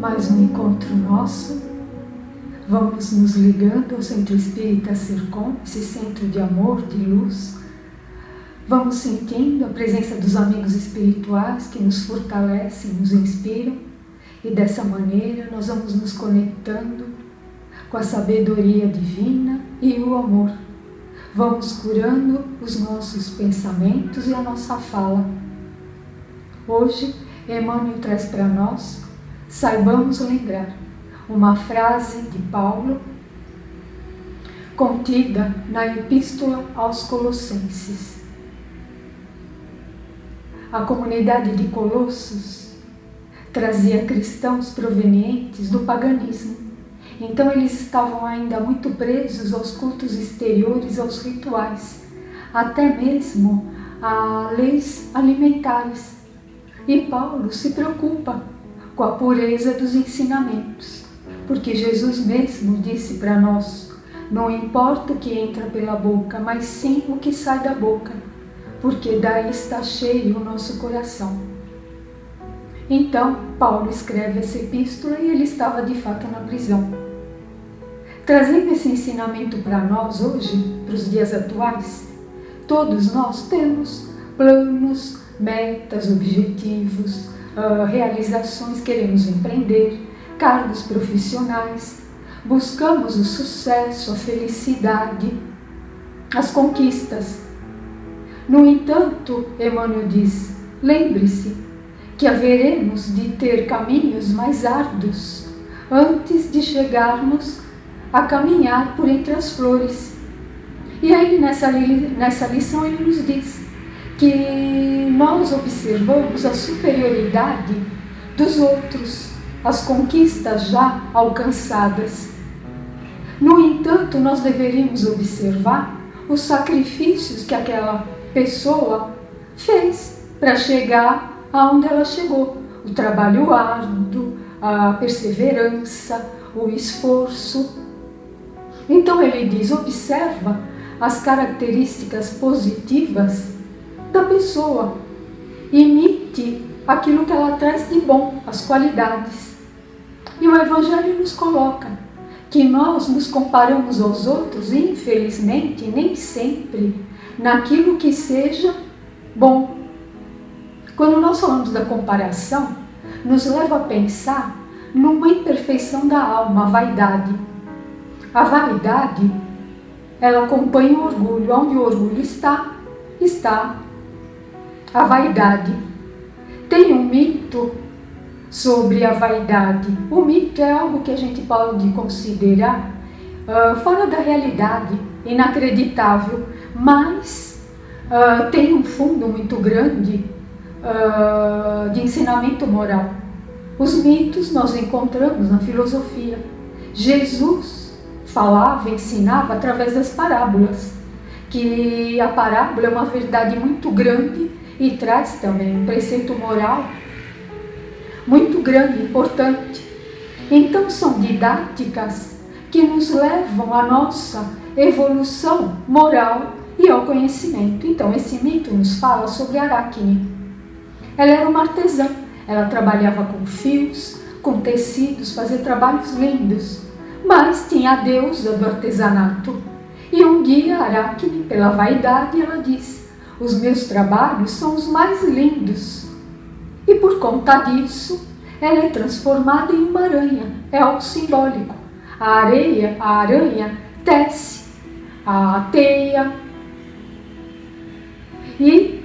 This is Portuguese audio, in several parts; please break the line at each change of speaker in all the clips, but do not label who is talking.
mais um encontro nosso. Vamos nos ligando ao Centro Espírita Sercom, esse centro de amor, de luz. Vamos sentindo a presença dos amigos espirituais que nos fortalecem, nos inspiram. E dessa maneira nós vamos nos conectando com a sabedoria divina e o amor. Vamos curando os nossos pensamentos e a nossa fala. Hoje, Emmanuel traz para nós, saibamos lembrar, uma frase de Paulo contida na Epístola aos Colossenses. A comunidade de Colossos trazia cristãos provenientes do paganismo. Então eles estavam ainda muito presos aos cultos exteriores, aos rituais, até mesmo a leis alimentares. E Paulo se preocupa com a pureza dos ensinamentos, porque Jesus mesmo disse para nós: não importa o que entra pela boca, mas sim o que sai da boca, porque daí está cheio o nosso coração. Então, Paulo escreve essa epístola e ele estava de fato na prisão. Trazendo esse ensinamento para nós hoje, para os dias atuais, todos nós temos planos, metas, objetivos, realizações, queremos empreender, cargos profissionais, buscamos o sucesso, a felicidade, as conquistas. No entanto, Emmanuel diz, lembre-se que haveremos de ter caminhos mais árduos antes de chegarmos a caminhar por entre as flores. E aí nessa lição ele nos diz que nós observamos a superioridade dos outros, as conquistas já alcançadas. No entanto, nós deveríamos observar os sacrifícios que aquela pessoa fez para chegar aonde ela chegou. O trabalho árduo, a perseverança, o esforço. Então ele diz, observa as características positivas da pessoa, imite aquilo que ela traz de bom, as qualidades. E o Evangelho nos coloca que nós nos comparamos aos outros, e infelizmente, nem sempre, naquilo que seja bom. Quando nós falamos da comparação, nos leva a pensar numa imperfeição da alma, a vaidade. A vaidade, ela acompanha o orgulho. Onde o orgulho está a vaidade. Tem um mito sobre a vaidade. O mito é algo que a gente pode considerar fora da realidade, inacreditável, mas tem um fundo muito grande de ensinamento moral. Os mitos nós encontramos na filosofia. Jesus falava, ensinava através das parábolas, que a parábola é uma verdade muito grande e traz também um preceito moral muito grande, importante. Então são didáticas que nos levam à nossa evolução moral e ao conhecimento. Então esse mito nos fala sobre Aracne. Ela era uma artesã, ela trabalhava com fios, com tecidos, fazia trabalhos lindos, mas tinha a deusa do artesanato. E um dia Aracne, pela vaidade, ela diz, os meus trabalhos são os mais lindos. E por conta disso, ela é transformada em uma aranha, é algo simbólico. A aranha tece a teia e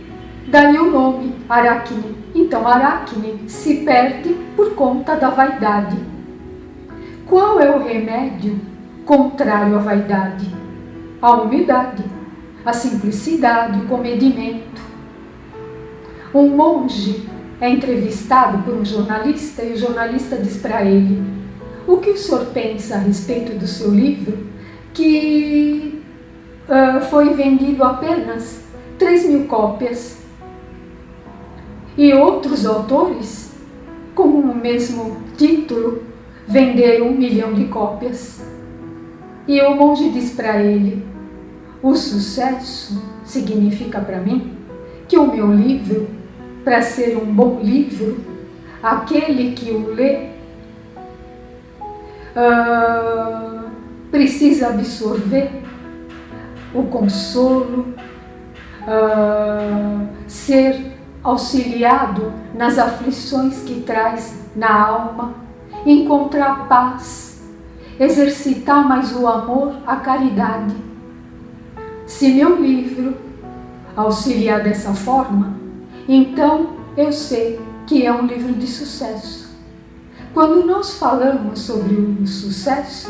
daí o nome, Aracne. Então Aracne se perde por conta da vaidade. Qual é o remédio contrário à vaidade? A humildade, a simplicidade, o comedimento. Um monge é entrevistado por um jornalista e o jornalista diz para ele: o que o senhor pensa a respeito do seu livro que foi vendido apenas 3.000 cópias e outros autores com o mesmo título venderam 1 milhão de cópias? E o monge diz para ele: o sucesso significa para mim que o meu livro, para ser um bom livro, aquele que o lê precisa absorver o consolo, ser auxiliado nas aflições que traz na alma, encontrar paz, exercitar mais o amor, a caridade. Se meu livro auxiliar dessa forma, então eu sei que é um livro de sucesso. Quando nós falamos sobre o sucesso,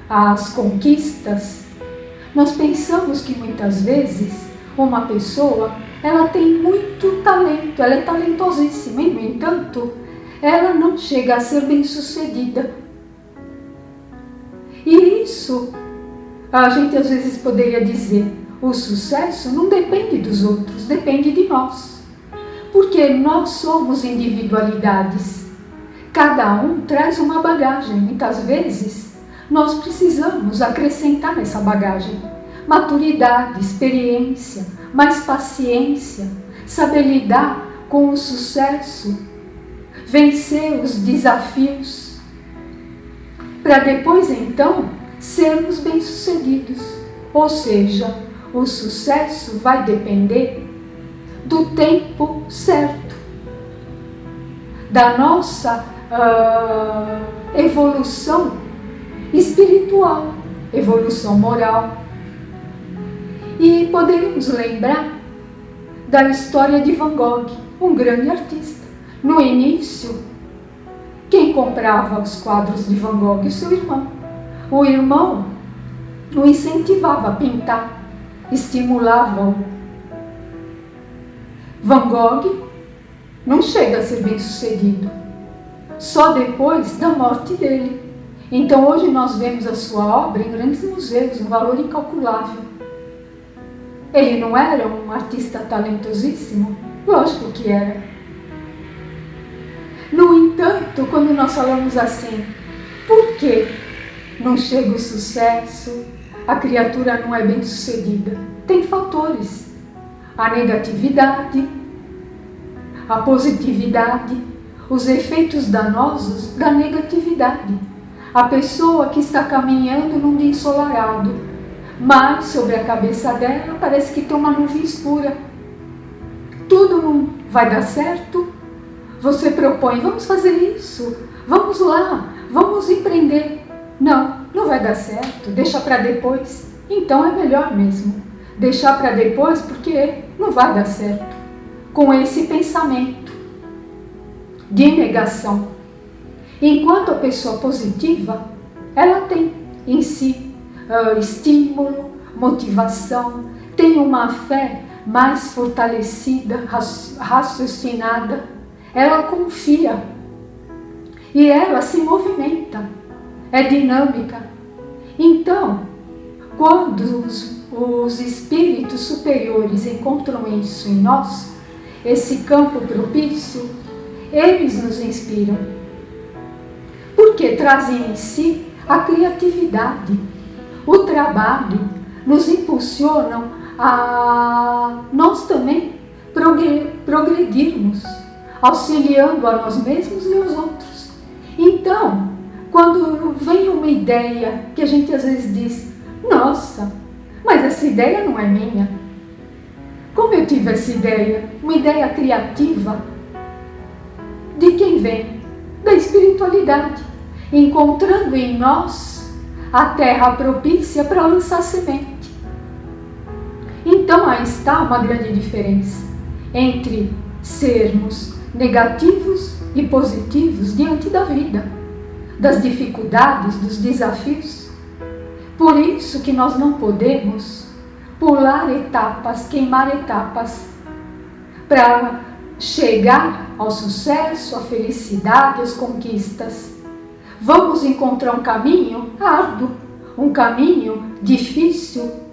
as conquistas, nós pensamos que muitas vezes uma pessoa, ela tem muito talento, ela é talentosíssima, e no entanto, ela não chega a ser bem-sucedida. E isso, a gente às vezes poderia dizer, o sucesso não depende dos outros, depende de nós. Porque nós somos individualidades. Cada um traz uma bagagem. Muitas vezes, nós precisamos acrescentar nessa bagagem maturidade, experiência, mais paciência, saber lidar com o sucesso, vencer os desafios, para depois então sermos bem-sucedidos. Ou seja, o sucesso vai depender do tempo certo, da nossa evolução espiritual, evolução moral. E poderíamos lembrar da história de Van Gogh, um grande artista. No início, quem comprava os quadros de Van Gogh? O seu irmão. O irmão o incentivava a pintar, estimulava-o. Van Gogh não chega a ser bem-sucedido, só depois da morte dele. Então hoje nós vemos a sua obra em grandes museus, um valor incalculável. Ele não era um artista talentosíssimo? Lógico que era. No entanto, quando nós falamos assim, por que não chega o sucesso, a criatura não é bem-sucedida? Tem fatores. A negatividade, a positividade, os efeitos danosos da negatividade. A pessoa que está caminhando num dia ensolarado, mas sobre a cabeça dela parece que tem uma nuvem escura. Tudo não vai dar certo. Você propõe, vamos fazer isso, vamos lá, vamos empreender. Não, não vai dar certo, deixa para depois. Então é melhor mesmo deixar para depois, porque não vai dar certo. Com esse pensamento de negação. Enquanto a pessoa positiva, ela tem em si estímulo, motivação, tem uma fé mais fortalecida, raciocinada, ela confia e ela se movimenta, é dinâmica. Então, quando os espíritos superiores encontram isso em nós, esse campo propício, eles nos inspiram, porque trazem em si a criatividade, o trabalho, nos impulsionam a nós também progredirmos, auxiliando a nós mesmos e aos outros. Então, quando vem uma ideia que a gente às vezes diz, nossa, mas essa ideia não é minha. Como eu tive essa ideia? Uma ideia criativa. De quem vem? Da espiritualidade, encontrando em nós a terra propícia para lançar semente. Então aí está uma grande diferença entre sermos negativos e positivos diante da vida, das dificuldades, dos desafios. Por isso que nós não podemos pular etapas, queimar etapas, para chegar ao sucesso, à felicidade, às conquistas. Vamos encontrar um caminho árduo, um caminho difícil,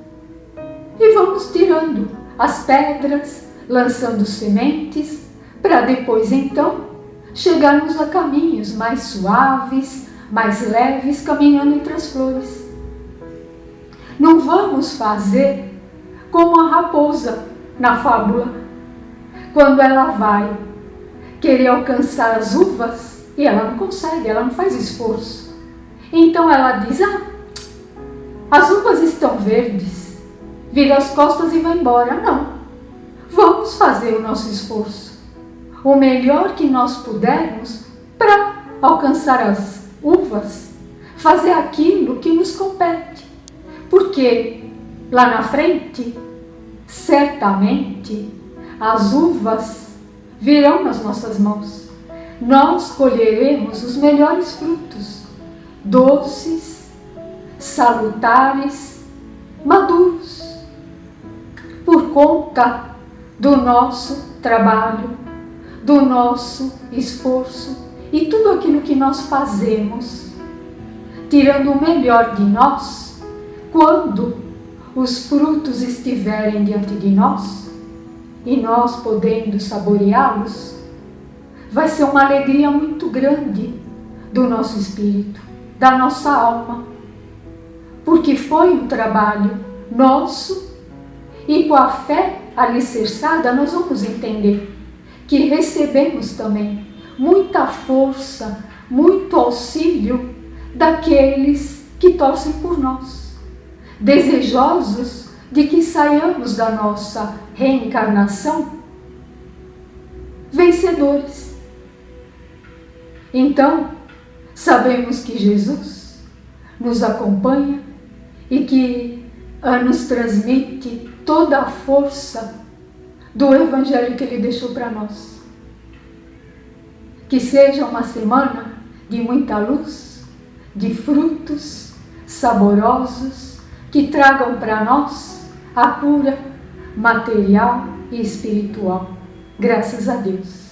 e vamos tirando as pedras, lançando sementes, para depois então chegarmos a caminhos mais suaves, mais leves, caminhando entre as flores. Não vamos fazer como a raposa na fábula, quando ela vai querer alcançar as uvas e ela não consegue, ela não faz esforço. Então ela diz: as uvas estão verdes. Vira as costas e vai embora. Não. Vamos fazer o nosso esforço, o melhor que nós pudermos para alcançar as uvas, fazer aquilo que nos compete. Porque lá na frente, certamente, as uvas virão nas nossas mãos. Nós colheremos os melhores frutos, doces, salutares, maduros, por conta do nosso trabalho, do nosso esforço e tudo aquilo que nós fazemos, tirando o melhor de nós. Quando os frutos estiverem diante de nós e nós podendo saboreá-los, vai ser uma alegria muito grande do nosso espírito, da nossa alma, porque foi um trabalho nosso e com a fé alicerçada nós vamos entender que recebemos também muita força, muito auxílio daqueles que torcem por nós, desejosos de que saiamos da nossa reencarnação vencedores. Então, sabemos que Jesus nos acompanha e que nos transmite toda a força do Evangelho que Ele deixou para nós. Que seja uma semana de muita luz, de frutos saborosos que tragam para nós a cura material e espiritual. Graças a Deus.